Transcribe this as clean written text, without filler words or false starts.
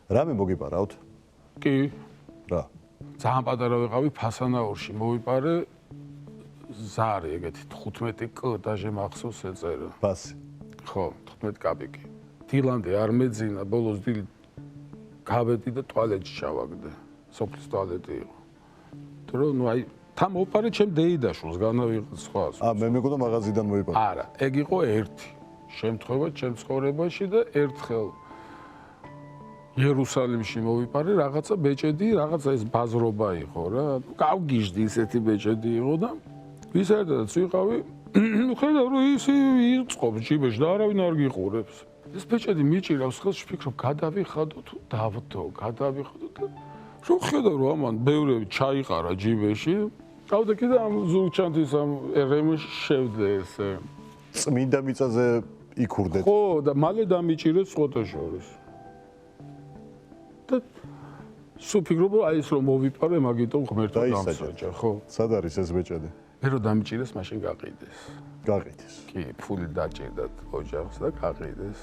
რამე მოგიპარავთ? კი. რა? ძალიან პატარა ვიყავი ფასანაურში, მოვიპარე ზარი ეგეთი 15 კ დაჟე მახსოვს ეწერა. ფასი. ხო, 15 კაპიკი. დილამდე არ მეძინა, ბოლოს დილ გავედი და ტუალეტში ჩავაგდე. სოფლის ტუალეტი იყო. თუ ნუ აი თან მოვიპარე ჩემ დეიდაშულს განავიღე სხვა. მე მეგონა მაღაზიიდან მოიპარე. არა, ეგ იყო ერთი შემთხვევა ჩემ ცხოვრებაში და ერთხელ იერუსალიმში მოვიპარე, რაღაცა ბეჭედი, რაღაცა ეს ბაზრობა იყო რა. გავგიჟდი ისეთი ბეჭედი იყო და ვის ერთადაც ვიყავი, ხედავ რომ ისი იწყობს ჯიბეში და არავინ არ გიყურებს. ეს ბეჭედი მიჭირავს ხელს, ვფიქრობ, გადავიხადო თუ დავდო, გადავიხადო და რომ ხედავ რომ ამან ბევრები ჩაიყარა ჯიბეში, გავდექი და ამ ზურგჩანთის ამ რემში შევდე ესე. წმინდა მიწაზე იქურდეთ. ხო, და მალე დამიჭირეს სხოტაშორის. და სულ ფიქრობ რომ აი ეს რომ მოვიპარე, მაგიტომ ღმერთო დამსაჯა, ხო? სად არის ეს ბეჭედი? მე რომ დამიჭირეს, მაშინ გაყიდეს. გაყიდეს. კი, ფული დაჭირდათ ოჯახს და გაყიდეს.